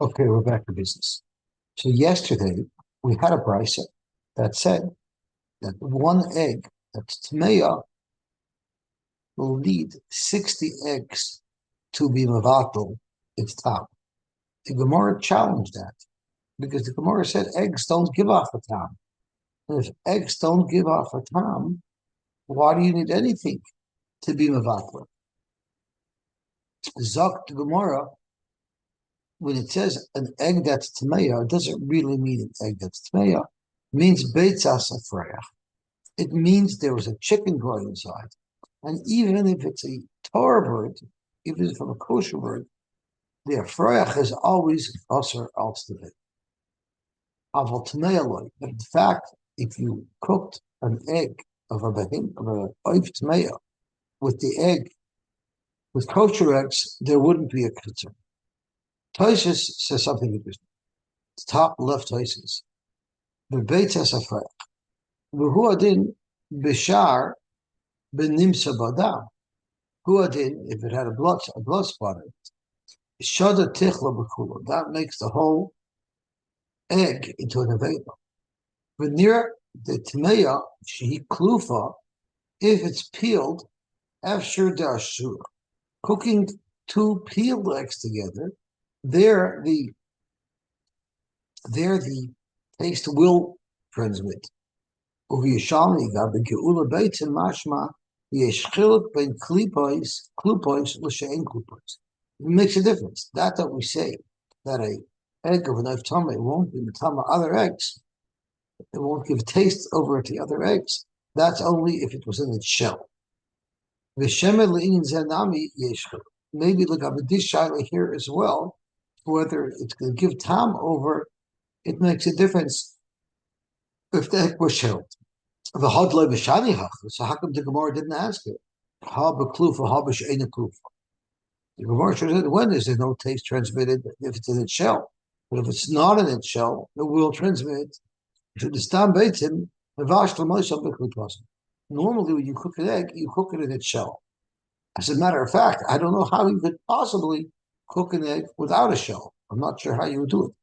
Okay, we're back to business. So yesterday we had a brisa that said that one egg that's tmeya will need 60 eggs to be mavatal its top. The Gemara challenged that because the Gemara said eggs don't give off a tam. And if eggs don't give off a tam, why do you need anything to be mavatal? Zok the Gemara, when it says an egg that's tmeya, it doesn't really mean an egg that's tmeya. It means beitzas afreya. It means there was a chicken growing inside. And even if it's a Torah bird, even if it's from a kosher bird, the afreya is always usher al-stavit. Aval tmeya. But in fact, if you cooked an egg of a oif tmeya with the egg, with kosher eggs, there wouldn't be a concern. Tosis says something interesting. It's top left Tosis. The beitzas afreya. V'hu adin b'shar b'nimsa badam. Hu adin, if it had a blood spot in it, shada tichla b'kula. That makes the whole egg into an aveda. But near the tmeya shehi klufa, if it's peeled, afshur dashur, cooking two peeled eggs together, there the taste will transmit. Uviyashalmi gab geula beitzim mashma yeshchiluk ben klipois l'shein klipois. It makes a difference. That's what we say, that a egg of an oftame won't be matama other eggs. It won't give taste over to the other eggs. That's only if it was in its shell. V'shemed le'in zenami yeshchiluk. Maybe look up a dish shaila here as well, whether it's going to give tam over. It makes a difference if the egg was shelled. The hodloi b'shani hach. So how come the Gemara didn't ask it? Ha b'klufa, ha b'sheina klufa. The Gemara should have said, when is there no taste transmitted if it's in its shell? But if it's not in its shell, it will transmit. Normally, when you cook an egg, you cook it in its shell. As a matter of fact, I don't know how you could possibly cook an egg without a shell. I'm not sure how you would do it.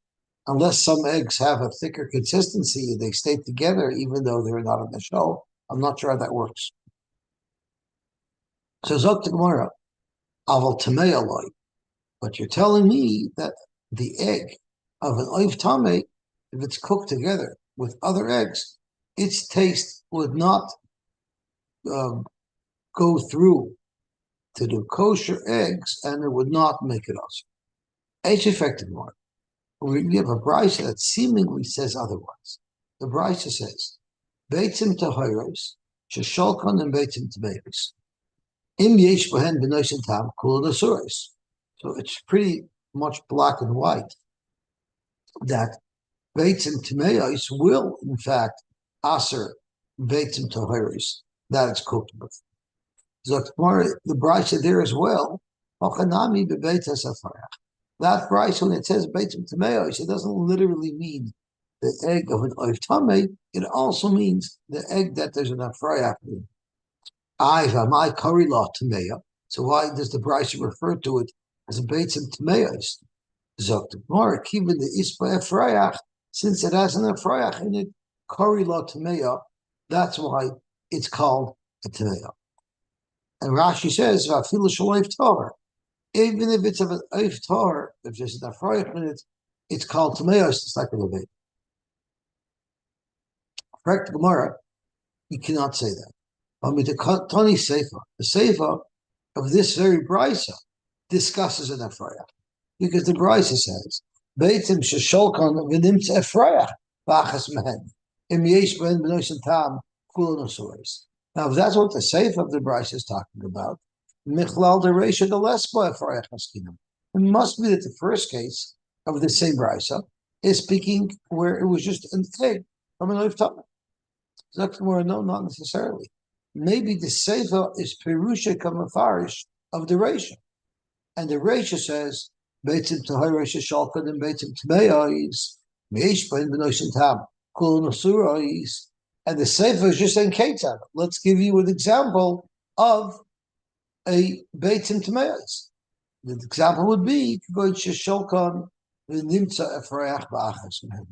Unless some eggs have a thicker consistency and they stay together even though they're not in the shell. I'm not sure how that works. So Zok the Gemara, Aval Tamei Aloi. But you're telling me that the egg of an oif tamei, if it's cooked together with other eggs, its taste would not go through to the kosher eggs and it would not make it us. H effective one. We have a brisa that seemingly says otherwise. The brisa says, "Beitzim tahoros, shesholkon and beitzim tameros. Im yesh bohen b'noisen tam kula nasuros." So it's pretty much black and white that beitzim tameros will, in fact, aser beitzim tahoros that it's cooked with. So the brisa there as well. Ochanami bebeitzas afarach. That price, when it says beitzim tameos, it doesn't literally mean the egg of an oif tamei. It also means the egg that there's an afraya in. My curry law tameya. So why does the price refer to it as a beitzim tameos? Zok more even the ispa afrayach, since it has an afrayach in it, curry law tameya. That's why it's called a tameya. And Rashi says vafilu shaloif torah. Even if it's of an oif tar, if there's an afrayach in it, it's called tameos. It's like a levate. Correct Gemara, you cannot say that. But with the Tani Seifa, the Seifa of this very brisa discusses an afrayach, because the brisa says, "Beitim shesholkon v'nimtz afrayach b'achas mehen im yesh ben b'noisen tam kulon osoris." Now, if that's what the Seifa of the brisa is talking about, Michlal the Reisha the Lesba Farach Haskinim. It must be that the first case of the same brisa is speaking where it was just an egg from an oif tamei. No, not necessarily. Maybe the Seifa is Perusha Kamafarish of the Reisha. And the Reisha says, Beitzim Tahai Reisha Shalkad and Beitzim Tameis, Meishbain Benoishin Tam, Kul Nasurais. And the Seifa is just saying Ketan. Let's give you an example of a beitzim tameos. The example would be going to shulkan v'nimtza efrayach ba'achas mehem.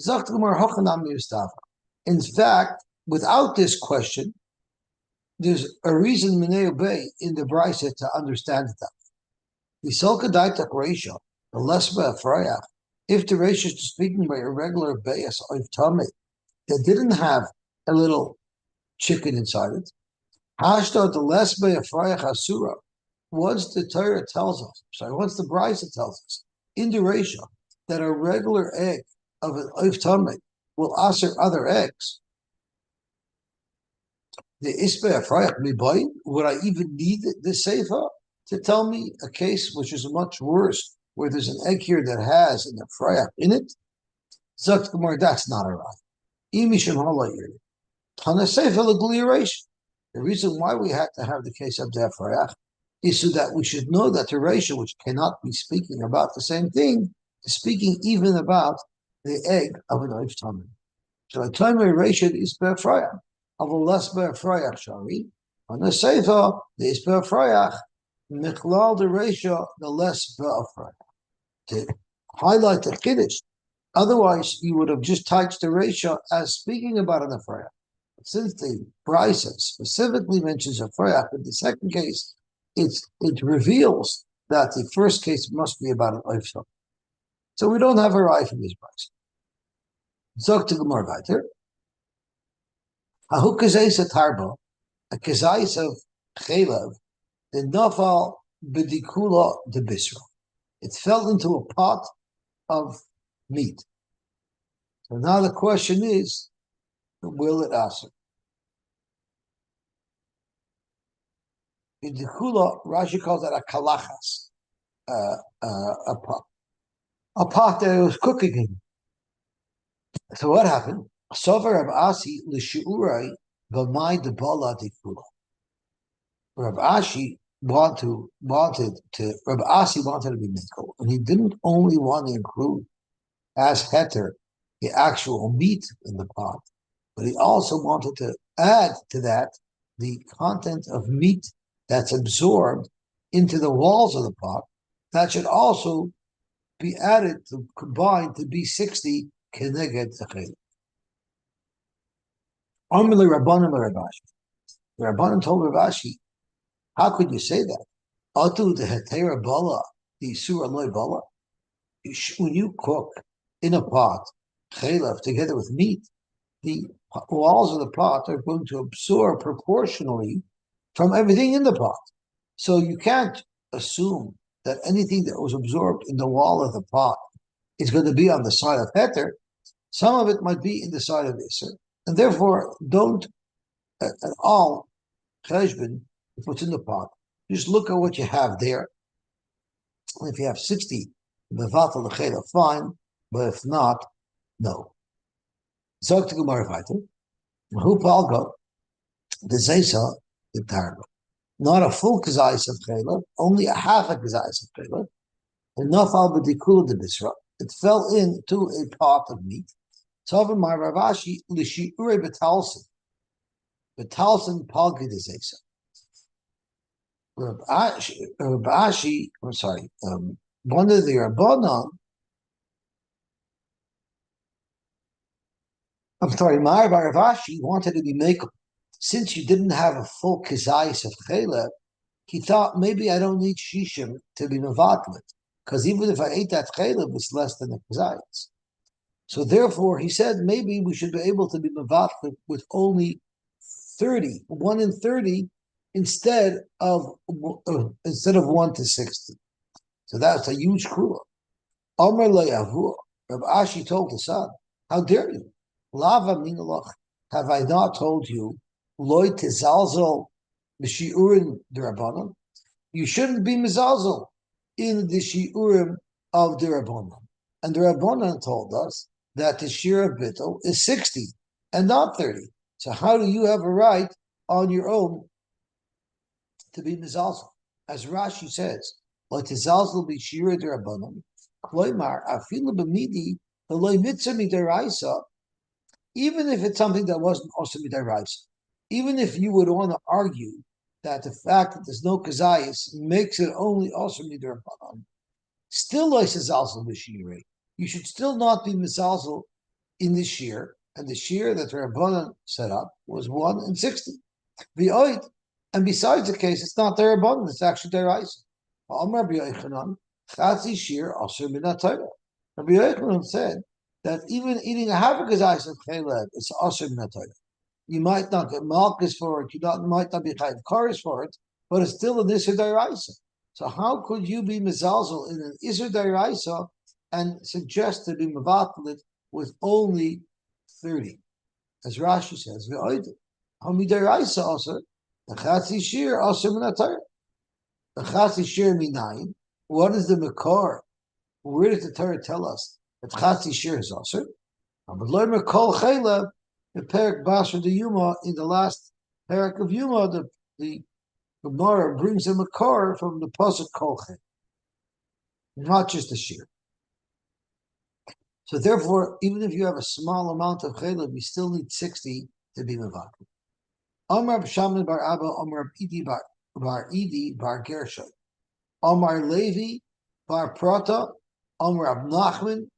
Sagt the Gemara, Hochanam Yustafa. In fact, without this question, there's a reason Minei Obey in the Brisa to understand that. The Solkadaitak ratio, the Lesba Efrayach, if the ratio is speaking by a regular Bayas of Tameh that didn't have a little chicken inside it, Hashta the Lesba Efrayach Asura, once the Torah tells us, once the Brisa tells us, in the ratio, that a regular egg of an oif tamei will answer other eggs. The isbe afrayach mibayin, would I even need this sefer to tell me a case which is much worse, where there's an egg here that has an afrayach in it? Zakt Gemara, that's not a right. Imishim halayir. Tana sefer l'gliration. The reason why we had to have the case of the afrayach is so that we should know that the ratio, which cannot be speaking about the same thing, is speaking even about the egg of an oif tamei. So a tamei ratio is be'afrayach, of a less be'afrayach shari. On the sefer, the is be'afrayach, michlal the ratio, the less be'afrayach. To highlight the kiddush. Otherwise, you would have just touched the ratio as speaking about an afrayach. But since the Brisa specifically mentions afrayach in the second case, it reveals that the first case must be about an oif tamei. So we don't have a right from this Brisa. Zog to Gemara weiter. Hahu kazais at harba, a kazais of chelav, the nafal bedikula de bisra. It fell into a pot of meat. So now the question is, will it answer? Bedikula, Rashi calls that a kalachas, a pot that it was cooking in. So what happened? Sover Rav Asi l'shiurai b'mai debala dikula. Rav Asi wanted to be mikol, and he didn't only want to include as heter the actual meat in the pot, but he also wanted to add to that the content of meat that's absorbed into the walls of the pot. That should also be added to combine to be 60 keneged zechel. Amrli Rabbanim Ravashi. The Rabbanim told Ravashi, how could you say that? Atu the hetera bala, the surah loy bala. When you cook in a pot, chelav together with meat, the walls of the pot are going to absorb proportionally from everything in the pot. So you can't assume that anything that was absorbed in the wall of the pot is going to be on the side of heter. Some of it might be in the side of Isser. And therefore, don't at all cheshbon what's in the pot. Just look at what you have there. If you have 60, mevatel l'chela, fine. But if not, no. Zog to Gemara weiter. Who palgo? The zeisa the targo. Not a full kazayis of chela, only a half a kazayis of chela. And nafal b'dikula de bisra. It fell into a pot of meat. Tovim my Ravashi l'shiure betalsin. Betalsin palgi de zeisa. Rabashi, I'm sorry, one of the Rabbanon, Ravashi wanted to be makel. Since you didn't have a full kazayis of chela, he thought maybe I don't need shishim to be mevatlet, because even if I ate that chela, it's less than a kazayis. So therefore, he said maybe we should be able to be mevatlet with only 30, 1 in 30, instead of 1 to 60. So that's a huge kula. Amar le'avu, Rav Ashi told the son, how dare you? Lava minalach, have I not told you, loy tizalzel b'shiurim d'Rabbanan? You shouldn't be mizalzel in the shiurim of the Rabbanan. And the Rabbanan told us that the shir of bittul is 60 and not 30. So how do you have a right on your own to be mizalzel? As Rashi says, like tizalzel be shira d'Rabbanan, kloimar afilu b'midi v'loy mitzvah midaraisa. Even if it's something that wasn't also midaraisa, even if you would want to argue that the fact that there's no kazayis makes it only also midarabanan, still loises also b'shirei. You should still not be mizalzel in this year, and the year that Rabbanan set up was 1 in 60. The oid, and besides the case, it's not their Rabbanan; it's actually their Isa. Amar B'Yochanan, Chatzi Shir Aser Min HaTorah. Rabbi Yochanan said that even eating a half a gazais of chaleb is Aser Min HaTorah. You might not get malchus for it, might not be chayiv kares for it, but it's still an Isser D'Oraisa. So how could you be mezalzel in an Isser D'Oraisa and suggest to be mevatel with only 30? As Rashi says, v'oidim. Hami D'Oraisa also, the Chatzi Shir also Min HaTorah. The Chatzi Shir minayin. What is the makor? Where does the Torah tell us that Chatzi Shir is also? But Loimer Kol Chayla, the Perak Basra de Yuma, in the last Perak of Yuma, the Gemara brings a makor from the pasuk Kol Chayla, not just the Shir. So therefore, even if you have a small amount of Chayla, we still need 60 to be Mavak. Amar B'Shamim bar Abba, Amar Idi bar Gershon, Amar Levi bar Prata, Amar Rab Nachman,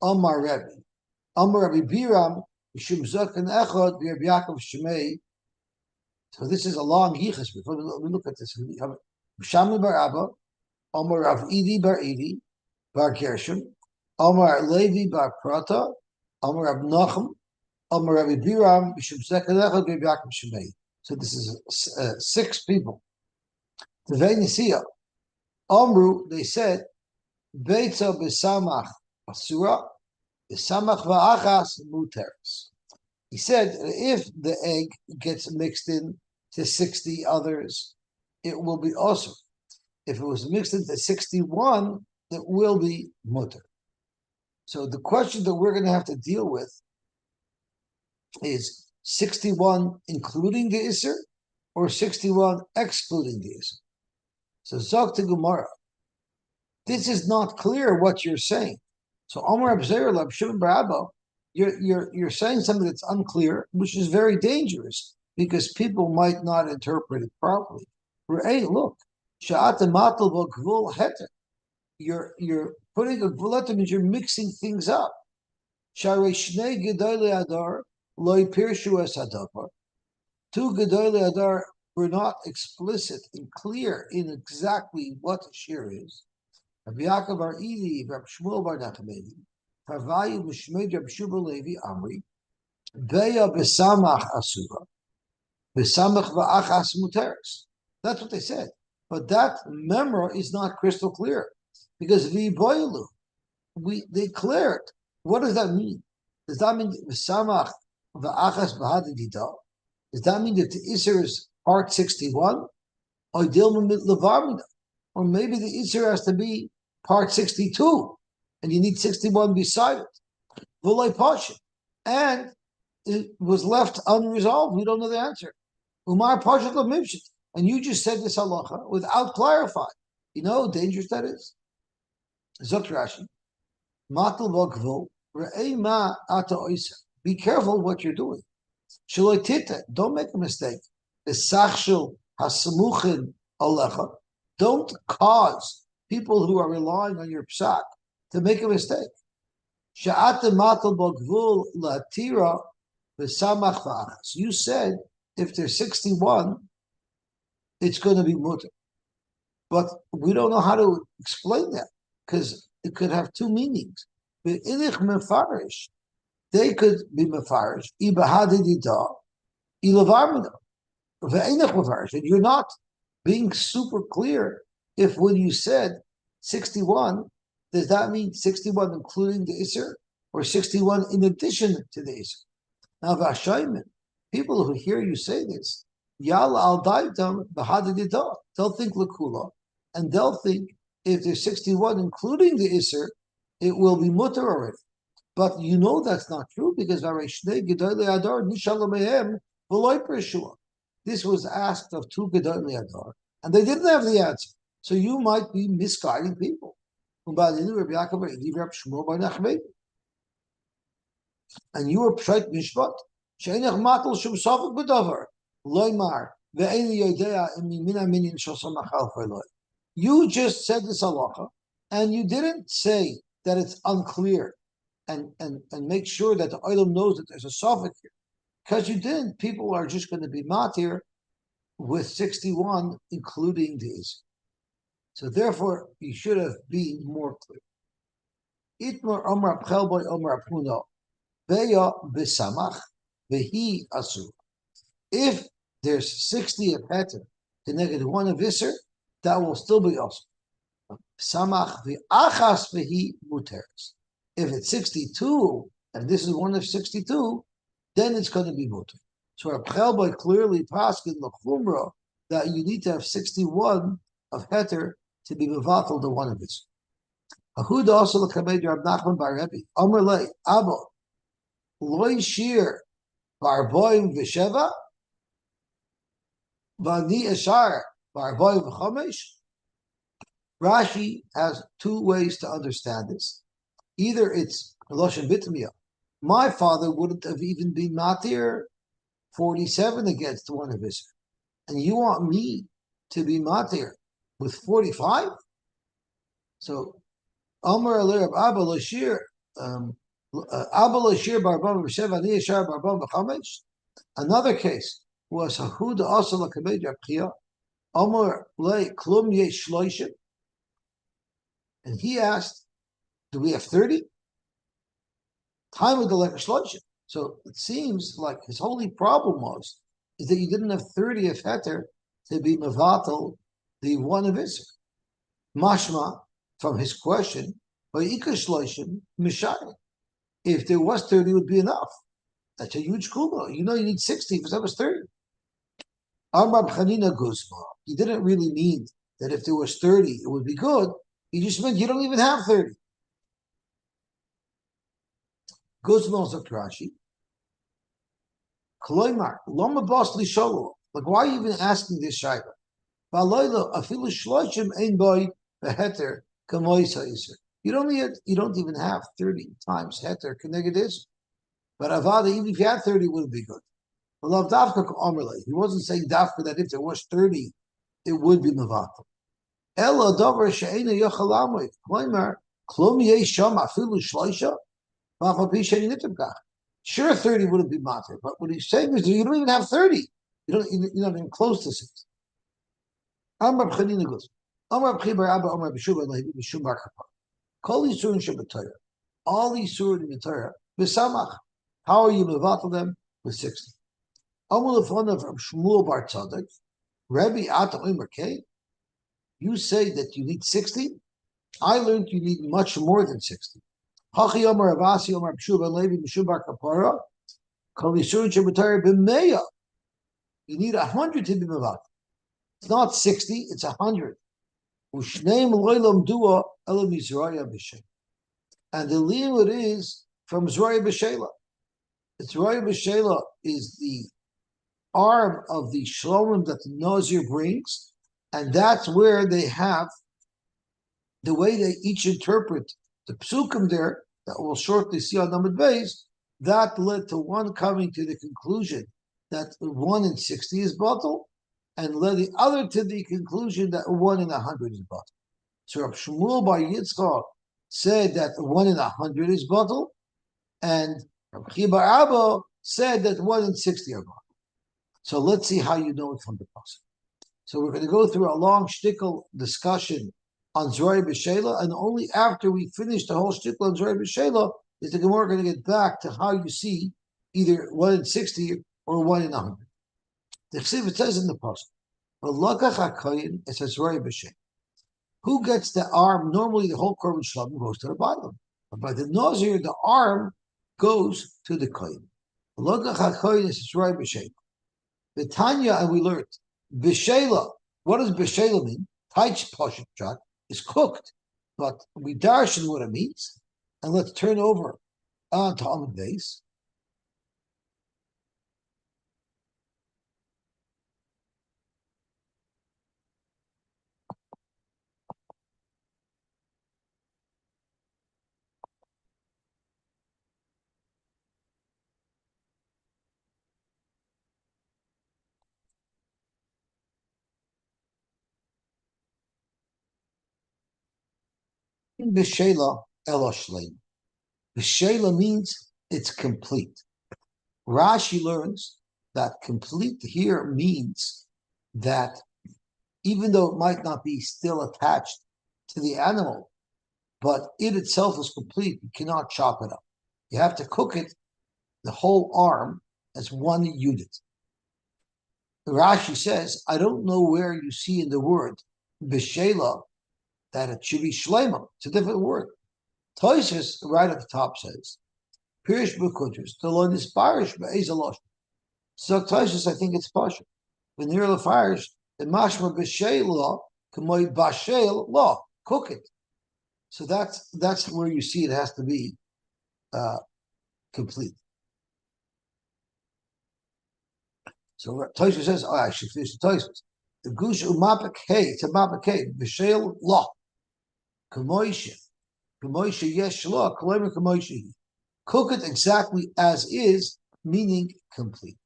Amar Rebbe, Amar Rabbi Biram, Mishum Zaken Echad, Rabbi Yaakov Shemei. So this is a long yichus. Before we look at this, we have B'Shamim bar Abba, Amar Rav Idi bar Gershon, Amar Levi bar Prata, Amar Rab Nachman, Amar Rabbi Biram, Mishum Zaken Echad, Rabbi Yaakov Shemei. So this is 6 people. The Venisia, Amru, they said, Beitza b'samach asura, b'samach va'achas muteres. He said, if the egg gets mixed in to 60 others, it will be awesome. If it was mixed into 61, it will be muter. So the question that we're going to have to deal with is 61 including the Isser or 61 excluding the Isser. So Zok to Gemara, this is not clear what you're saying. So Omar Abzer Lab Shimon Barabba, you're saying something that's unclear, which is very dangerous because people might not interpret it properly. Hey, look, Sha'at Matal Gvul Heter. You're putting a gvul means you're mixing things up. Sharei Shnei Gedolei Adar Loi Pirshu Es Hadapar. 2 Gedolei Adar were not explicit and clear in exactly what the shir is. Rabbi Yaakov bar Idi, Rabbi Shmuel bar Nachmani, Harvayu Mishmei Rabbi Shubal Levi Amri, Beya Besamach Asura, Besamach Va'achas Muteres. That's what they said. But that memra is not crystal clear because V'boilu, they cleared. What does that mean? Does that mean Besamach Va'achas Bahadidida? Does that mean that the Isser is part 61? Or maybe the Isser has to be part 62, and you need 61 beside it. And it was left unresolved. We don't know the answer. Umar Pashat Lamimshit. And you just said this halacha without clarifying. You know how dangerous that is? Zok Rashi. Matal v'gvul re'ei ma ata oisa. Be careful what you're doing. Shaloi tita. Don't make a mistake. Esachshel hasamuchin alecha. Don't cause people who are relying on your psak to make a mistake. Sha'at matal b'gvul latira v'samach v'achas. You said if there's 61, it's going to be mutter. But we don't know how to explain that because it could have 2 meanings. Ve'inich mefarish, they could be mefarish. Ibahadidida, ilavarmina. Ve'inich mefarish, and you're not being super clear. If when you said 61, does that mean 61 including the Isser or 61 in addition to the Isser? Now, Vashayman, people who hear you say this, Yal al daitam b'hadidida, they'll think lakula, and they'll think if there's 61 including the Isser, it will be mutter already. But you know that's not true because this was asked of 2 Gedolei Adar, and they didn't have the answer. So you might be misguiding people. And you were pshat mishpat. She'enach matal shum safek b'davar. Loymar ve'eni yodea imimina minin shosam achal. You just said this halacha, and you didn't say that it's unclear, and make sure that the oilam knows that there's a suffix here, because you didn't. People are just going to be matir with 61, including these. So therefore, you should have been more clear. Itmar Omar Pchelboy Omar Puno, Beya Bisamach, Vehi Asur. If there's 60 of heter to negative one of Isser, that will still be awesome. Samach Achas Vehi Muteres. If it's 62, and this is one of 62, then it's going to be muter. So our Pchelboy clearly passed in the Chumrah that you need to have 61 of heter to be mevatel the one of Isser. Ahuda also l'kamed Rab Nachman bar Rebbe. Omer lei, Abba, loy shir bar boim v'sheva, v'ani eshar bar boim v'chomesh. Rashi has two ways to understand this. Either it's Loshen Bitmiya. My father wouldn't have even been matir 47 against one of his. And you want me to be matir with 45? So, Amar Alir Abba Lashir, Abba Lashir Barbam V'Shev Ani Yashar Barbam V'Chamesh. Another case was Hahuda Asala Kamed Yapchia, Amar Le Klum Yesh Shloishim. And he asked, do we have 30? Time with the letter Shloishim. So it seems like his only problem is that you didn't have 30 of Heter to be Mavatal, the one of Isser. Mashma, from his question, if there was 30, it would be enough. That's a huge kuba. You know you need 60 because that was 30. Arbab Chanina Guzma. He didn't really mean that if there was 30, it would be good. He just meant you don't even have 30. Guzma of Rashi. Kloimar, Loma Bosli Sholo. Like, why are you even asking this Shaila? Baloilo, Afilu Shloshim Ein Boy Beheter Kamoisa Iser. You don't even have 30 times Heter Keneged. But Avada, even if you had 30, it wouldn't be good. Love Dafka Omerle. He wasn't saying Dafka that if there was 30, it would be Mavatal. Ella Dover Sheina Yochalamoy. Kloimar, Klum Yesham Afilu Shloisha. Sure, 30 wouldn't be matter, but what he's saying is you don't even have 30. You're not even close to 6. Amar B'chanina goes, Amar B'chibar Abba Amar B'shuba Lehi B'shum Bar Kapar. Kol Yisur and Shabbatayah. All Yisur in the Torah, B'samach. How are you mevatel them? With 60. Amar Lefona from Shmuel Bar Tzadok, Rabbi Ata Omer Kei. You say that you need 60? I learned you need much more than 60. Hachi Omer Avasi Omer B'shuba Levi B'shum Bar Kapara. Kol Yisur and Shabbatayah B'meya. You need 100 to be mevatel. It's not 60, it's 100. And the limud is from Zroya B'Shela. Zroya B'Shela is the arm of the shlomim that the Nazir brings, and that's where they have the way they each interpret the psukim there that we'll shortly see on Amud Beis. That led to one coming to the conclusion that 1 in 60 is batal, and led the other to the conclusion that 1 in 100 is batal. So Rav Shmuel Bar Yitzchak said that 1 in 100 is batal, and Rav Chi Bar Abba said that 1 in 60 are batal. So let's see how you know it from the pasuk. So we're going to go through a long shtickle discussion on Zroya B'Shela, and only after we finish the whole shtickle on Zroya B'Shela is the Gemara going to get back to how you see either 1 in 60 or 1 in 100. The Chsiv, it says in the pasuk, it says Zroya B'Shela. Who gets the arm? Normally, the whole korban shlomim goes to the bottom, but by the nazir, the arm goes to the kohen. Lokach hakohen is Zroya B'Shela. The Tanya, and we learned B'Shela. What does B'Shela mean? Taich Pashat Pshat is cooked, but we darshan what it means, and let's turn over to Amud Beis. B'Shela Eloshleim. B'Shela means it's complete. Rashi learns that complete here means that even though it might not be still attached to the animal, but it itself is complete, you cannot chop it up. You have to cook it, the whole arm, as one unit. Rashi says, I don't know where you see in the word b'shela that it should be shlema. It's a different word. Toises right at the top says, Pirish b'kudrus, the Lord is parish b'ezalosh. So Toises, I think it's pasha. When near the fires, the mashma b'shela, kamoy b'shel law, cook it. So that's where you see it has to be complete. So Tosha says, oh, I should finish the Tosha. The gush umapik hey, it's a mapik hey, b'shel law, kamoisha yesh law, kolomer kamoisha. Cook it exactly as is, meaning complete.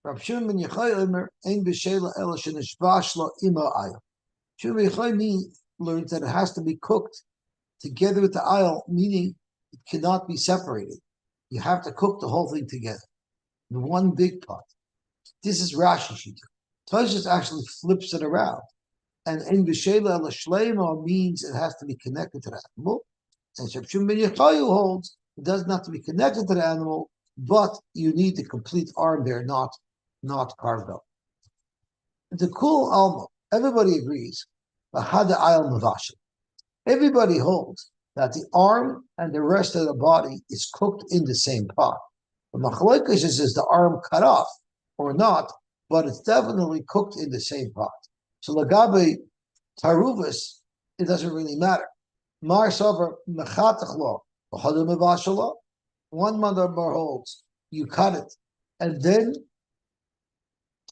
Rab Shimon ben Yochai Omer ein b'shela ela shenishbash lo ima ayil. Shimon ben Yochai learns that it has to be cooked together with the ayil, meaning it cannot be separated. You have to cook the whole thing together in one big pot. This is Rashi Shita. Toshis actually flips it around. And in B'Shela L'Shleima means it has to be connected to the animal. And Sheb Shimon ben Yochai holds it doesn't have to be connected to the animal, but you need the complete arm there, not carved up. The cool Alma, everybody agrees, Bahada Ayal Mavashim. Everybody holds that the arm and the rest of the body is cooked in the same pot. The Machlokes is the arm cut off or not, but it's definitely cooked in the same pot. So Lagabe Taruvas, it doesn't really matter. Mar Sover Mechatachlo, one mother holds, you cut it, and then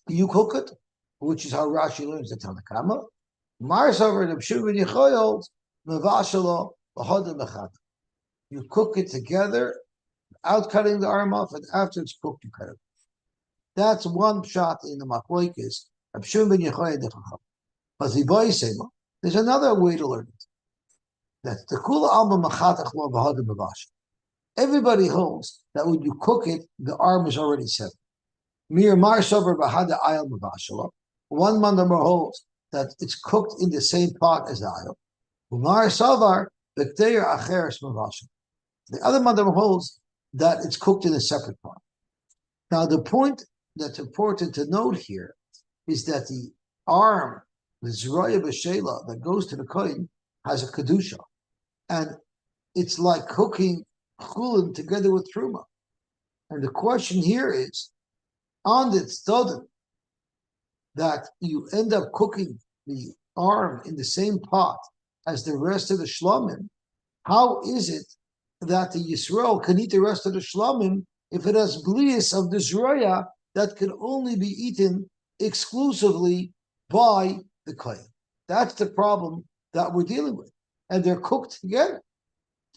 you cook it, which is how Rashi learns the Tanakama. Mar Sover the Shimon ben Yochai holds, Mevashalo, you cook it together, out cutting the arm off, and after it's cooked, you cut it. That's one shot in the Machlokes. There's another way to learn it. That's the Kula Alma Machatach Lo V'Hada Mavash. Everybody holds that when you cook it, the arm is already set. Mir Mar Sover B'Hada Ayal Mavashalo. One mandamar holds that it's cooked in the same pot as the ayal. Umar Savar B'Kteir Acheres Mavashalo. The other mandamar holds that it's cooked in a separate pot. Now the point that's important to note here is that the arm, the Zroya B'Shela, that goes to the Kohen, has a Kedusha. And it's like cooking Chullin together with Truma. And the question here is, on the Tzdodim, that you end up cooking the arm in the same pot as the rest of the Shlomim, how is it that the Yisrael can eat the rest of the Shlomim if it has blias of the Zroya that can only be eaten exclusively by the Kohen? That's the problem that we're dealing with. And they're cooked together.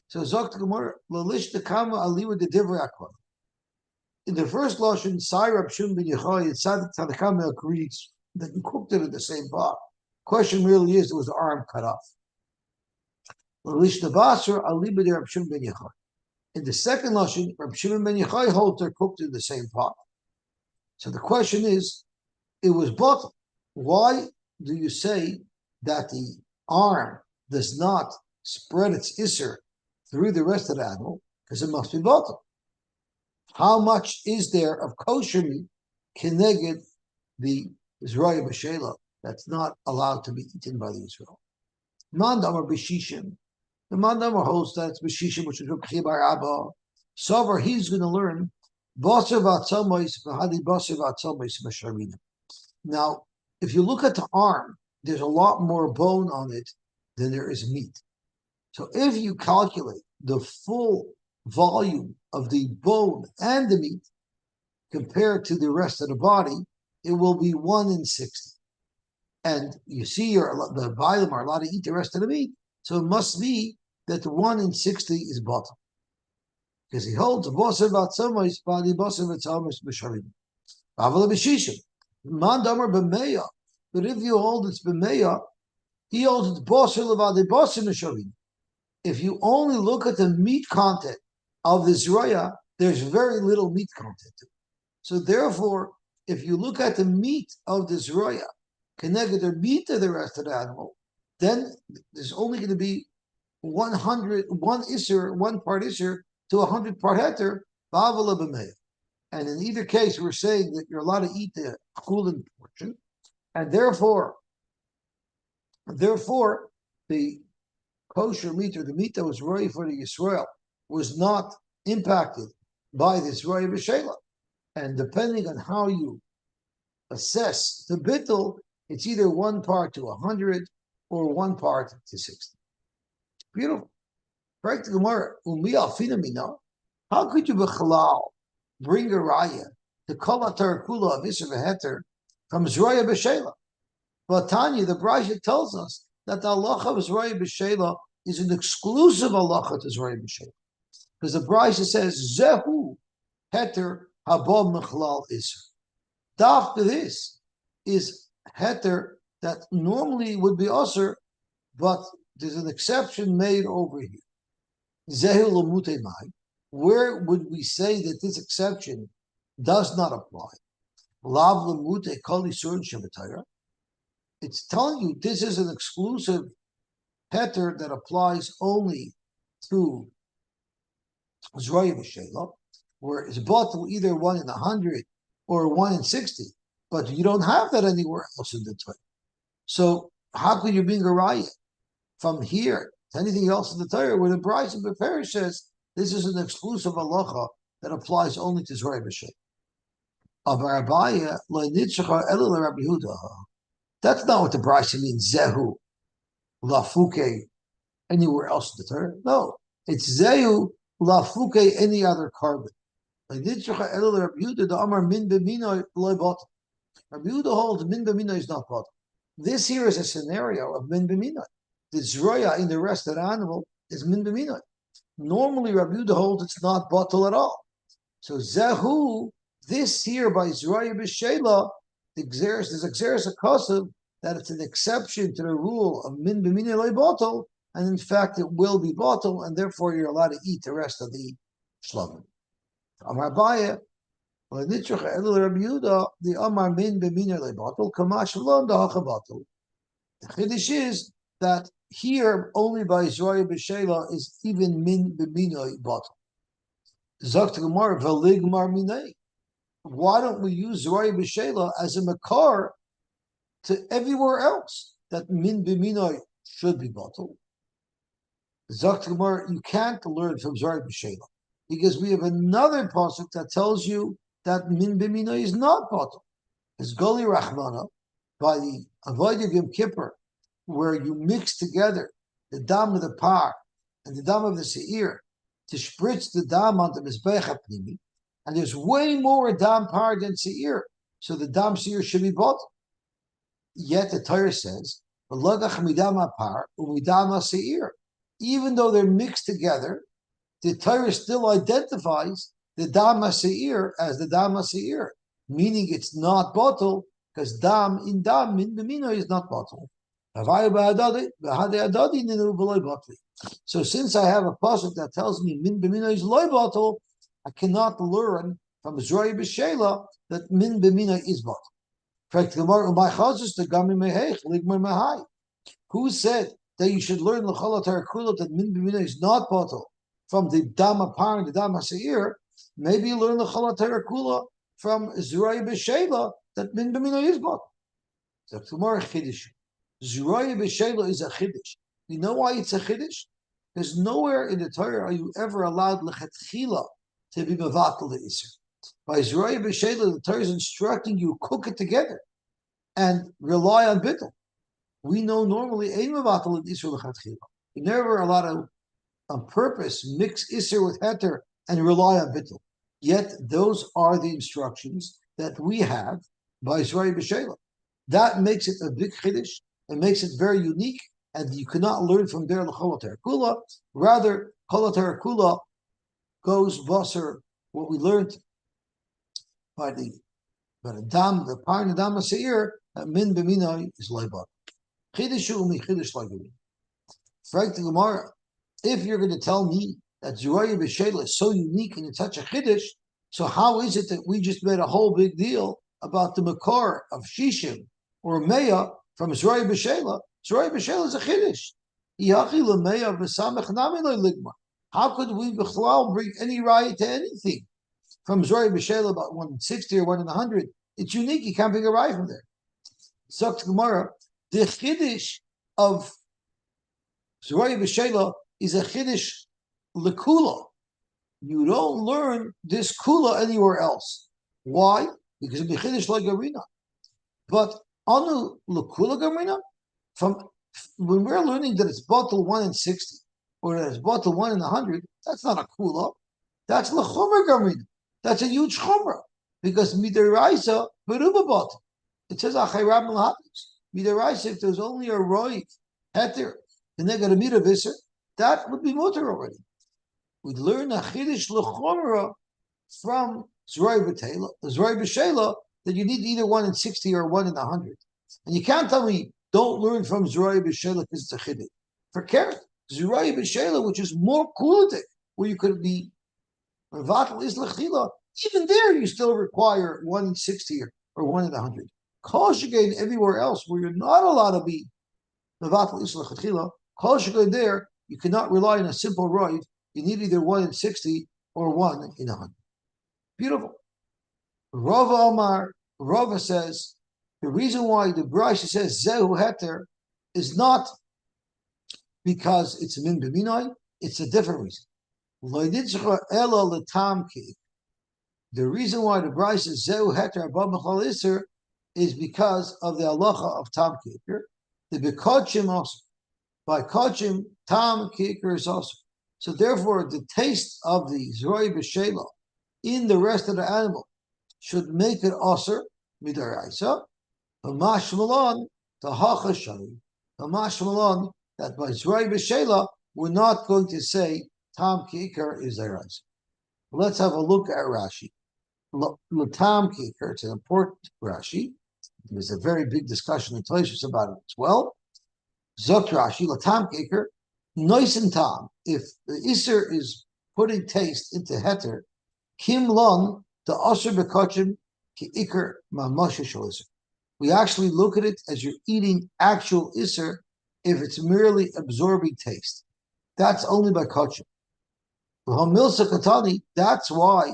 So Zok Gemara, Lalish Dekama Aliwa de Divrei Akvar. In the first Lashon, Sairab Shimon ben Yochai, and Sadik Tanakama agrees that you cooked it in the same pot. Question really is, was the arm cut off? Lalish Devasar Aliba de Rab Shimon ben Yochai. In the second Lashon, Rab Shimon ben Yochai holds they're cooked in the same pot. So the question is, it was bottom. Why do you say that the arm does not spread its isser through the rest of the animal? Because it must be bottom. How much is there of kosher meat keneged the Zroya B'Shela that's not allowed to be eaten by the Israel? Mandamar B'Shishim. The Mandamar holds that it's B'Shishim, which is Rabbi Bar Abba. Sover, he's going to learn Basar V'Atzamois V'Hadi Basar V'Atzamois B'Sharina. Now, if you look at the arm, there's a lot more bone on it than there is meat. So if you calculate the full volume of the bone and the meat compared to the rest of the body, it will be 1 in 60. And you see the Bailam are allowed to eat the rest of the meat, so it must be that the 1 in 60 is bottom. Because he holds a Basar V'Atzamois V'Hadi Basar V'Atzamois B'Sharina. Avala B'Shishim. Mandamar B'Meya. But if you hold it's B'Meya, he holds it's Basar L'Vadi Basar B'Sharina. if you only look at the meat content of the zroya, there's very little meat content. So therefore, if you look at the meat of the zroya, connected the meat of the rest of the animal, then there's only going to be 1 part isser to 100 part heter, and in either case, we're saying that you're allowed to eat the chullin portion, and therefore, the kosher meat or the meat that was ready for the Yisrael was not impacted by this roy b'shela. And depending on how you assess the bittul, it's either 1 part to 100 or 1 part to 60. Beautiful. Right to Gemara, how could you b'chalal bring a raya to kol atar kula of Isser v'heter from Zroya b'shela? But Tanya, the Brayta tells us that the halacha of Zroya b'shela is an exclusive halacha to Zroya b'shela, because the Brayta says zehu heter haba mechalal Isser. After this is heter that normally would be usher, but there's an exception made over here. Zehu l'mutei mai. Where would we say that this exception does not apply? Lav l'mutei kol isurin shemitayra. It's telling you this is an exclusive heter that applies only to Zroya b'shela, where it's bottle either 1 in 100 or 1 in 60, but you don't have that anywhere else in the Torah. So how could you bring a raya from here to anything else in the Torah where the Brayta of Beferish says this is an exclusive halacha that applies only to Zroya b'shela? That's not what the Brayta means. Zehu lafuke anywhere else in the Torah. No, it's zehu lafuke any other carbon. Rabbi Yehuda holds min b'mina is not bottle. This here is a scenario of min b'mina. The zroya in the rest of the animal is min b'mina. Normally, Rabbi Yehuda holds it's not bottle at all. So zehu, this here by zroya b'shela, there's exeris akasav that it's an exception to the rule of min b'mina loy bottle, and in fact it will be bottle, and therefore you're allowed to eat the rest of the shlomim. Amar Abaye, the Amar min b'mina loy bottle, kamash v'lon da'acha bottle. The chiddush is that here only by zroya b'shela is even min b'mina bottle. Zok to Gemara v'ligmar minay. Why don't we use Zroya b'shela as a makar to everywhere else that min b'minoi should be bottled? Zok Gemara, you can't learn from Zroya b'shela because we have another pasuk that tells you that min b'minoi is not bottled. It's Goli Rachmana by the Avodah of Yom Kippur, where you mix together the dam of the par and the dam of the seir to spritz the dam on the mizbech hapnimi. And there's way more dam par than seir, so the dam seir should be bought. Yet the Torah says, even though they're mixed together, the Torah still identifies the dam seir as the dam seir, meaning it's not bottle, because dam in b'mino is not bottle. So since I have a pasuk that tells me min b'mino is loy bottle, I cannot learn from Zroya b'shela that min b'mina is bottle. Who said that you should learn l'chol kula that min b'mina is not bottle from the dam apar and the dam seir? Maybe you learn l'chol kula from Zroya b'shela that min b'mina is bottle. So tomorrow chiddush. Zroya b'shela is a chiddush. You know why it's a chiddush? Because nowhere in the Torah are you ever allowed lechatchila to be mevatel the iser. By Zroya b'shela, the Torah is instructing you cook it together and rely on bittul. We know normally ein mevatel the iser lechatchila. You never allowed to, on purpose, mix iser with heter and rely on bittul. Yet those are the instructions that we have by Zroya b'shela. That makes it a big chiddush. It makes it very unique, and you cannot learn from there l'chol kula. Rather, kol kula goes basar what we learned by the dam, the par and the dam seir, min b'minai is leibat. Chidushu umi chidush lagivin. Frank the Gemara, if you're going to tell me that Zuraya B'Shela is so unique and it's such a chiddush, so how is it that we just made a whole big deal about the makor of Shishim or Meah from Zuraya B'Shela? Zuraya B'Shela is a chiddush. How could we bring any riot to anything from Zuraya B'Shela about 160 or 1 in 100? It's unique. You can't bring a riot from there. Zok Gemara, the chiddush of Zuraya B'Shela is a chiddush lekula. You don't learn this kula anywhere else. Why? Because it's chiddush like arena. But anu lekula garina, from when we're learning that it's bottle 1 in 60 or that it's bottle 1 in 100, that's not a kula. That's lechomer garina. That's a huge chomer because midiraisa beruba bottle. It says achayram lahabis. Midiraisa, if there's only a roiv heter and they got a meter visser, that would be mutter already. We'd learn a chiddush lechomra from Zuraya B'Shela that you need either 1 in 60 or 1 in 100. And you can't tell me don't learn from Zuraya B'Shela because it's a chiddush. For Keret, Zuraya B'Shela, which is more kuladik, where you could be Vatal is lechila, even there you still require 1 in 60 or 1 in 100. Kol shekein everywhere else where you're not allowed to be Vatal is lechila, kol shekein there you cannot rely on a simple right. You need either 1 in 60 or 1 in 100. Beautiful. Rava Omar, Rava says, the reason why the Brayta says Zehu Heter is not because it's a min b'minai, it's a different reason. The reason why the Brayta says Zehu Heter above Mechal Isser is because of the halacha of Tam Kiker. The Bekodshim also. By Kodshim, Tam Kiker is also. So therefore, the taste of the Zuraya B'Shela in the rest of the animal should make it aser midaraisa. Hamash malon the hachashani. Hamash malon that by Zuraya B'Shela we're not going to say tam kiker is daraisa. Let's have a look at Rashi. Tam kiker, it's an important Rashi. There's a very big discussion in Toshos about it as well. Zok Rashi latam kiker. Nice and tam. If the iser is putting taste into heter, kim lon the aser bekachim ki iker mamasha sholiser. We actually look at it as you're eating actual iser if it's merely absorbing taste. That's only by kachim. Hamilsa katani. That's why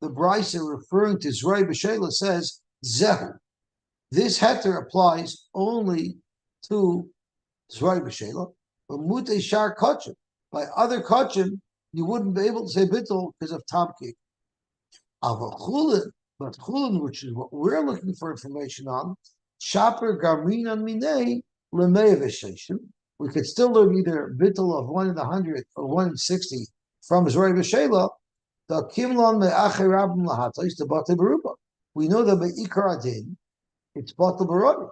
the Brayta referring to Zuraya B'Shela says zehu. This heter applies only to Zuraya B'Shela. But mute shar kachim. By other kachim, you wouldn't be able to say bittul because of tam kik. Chullin, but Chullin, which is what we're looking for information on, shaper garminan minei lemei. We could still learn either bittul of 1 in 100 or 1 in 60 from Zuraya B'Shela. The kimlon me'achei rabim lahatais the bate beruba. We know that by ikar adin, it's bate beruba.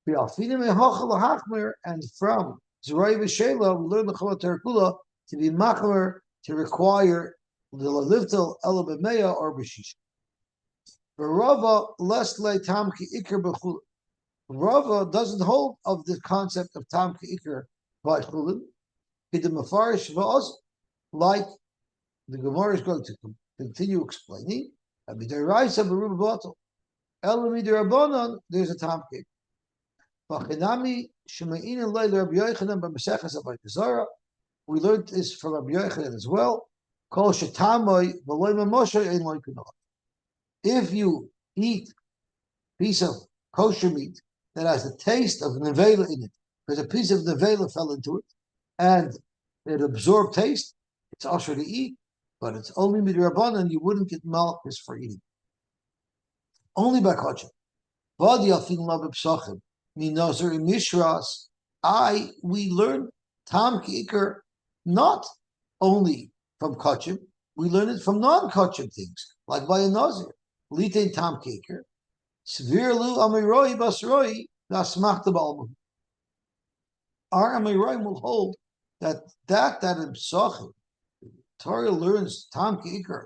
And from Zuraya B'Shela, we learn the Chala Terakula to be machmer, to require the liftel ela b'meya or b'shisha. Rava less le tam ki ikar b'chulin. Rava doesn't hold of the concept of tam ki ikar by chulin. The mafarish v'oz, like the Gemara is going to continue explaining. Abidaraisa b'ruba bottle. Ela midirabanan, there's a tam ki. V'chinami shemeinin leil Rabbi Yochanan b'mesechas Avodah Zarah. We learned this from Rabbi Yochanan as well. Kol shetamoi v'loy mamoshay ein loy kunah. If you eat a piece of kosher meat that has the taste of nevela in it, because a piece of nevela fell into it, and it absorbed taste, it's also to eat, but it's only midrabanan, you wouldn't get malchus for eating. Only by kosher. Vadi afin lav b'psachim minozer mishras. We learn tam ki'ikar not only from kachim, we learn it from non-kachim things, like by a nazir. Litain tam ki'ikar. Svirlu amiroi basroi nasmachta b'almah. Our amiroi will hold that in psachim, Torah learns tam ki'ikar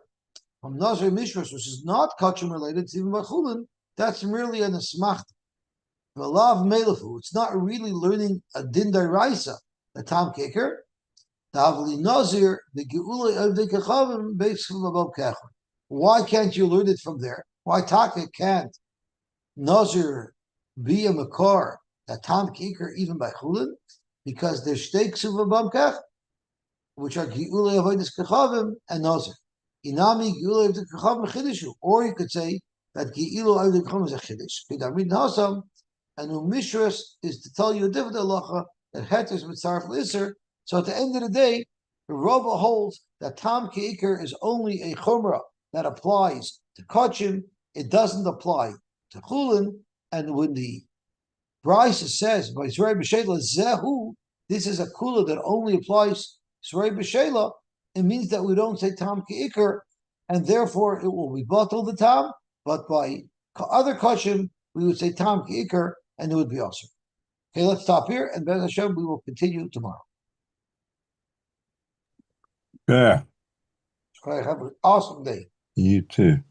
from nazir mishras, which is not kachim related, it's even by chulin, that's merely an asmachta. V'lav melefu, it's not really learning a din daraisa, a tam kicker. Davli Nazir, the Geula of the Kechavim, basically about Kechon. Why can't you learn it from there? Why Taka can't Nazir be a Makar, that Tam Kiker, even by Chulin? Because there's stakes of a Kech, which are Geula of the Kechavim and Nazir. Inami Geula of the Kechavim Chidishu. Or you could say that Geula of the Kechavim is a Chidish. Kedavid Nasam, and Umishras is to tell you a different halacha that Het is Mitzaref L'Isser. So at the end of the day, the Rava holds that Tam Ke'iker is only a Chumrah that applies to Kachim. It doesn't apply to Chulin. And when the Brisa says by Zrei B'Shela Zehu, this is a Kula that only applies to Zrei B'Shela, it means that we don't say Tam Ke'iker, and therefore it will be bottled the Tam, but by other Kachim, we would say Tam Ke'iker, and it would be awesome. Okay, let's stop here, and Ben Hashem, we will continue tomorrow. Yeah. Okay, have an awesome day. You too.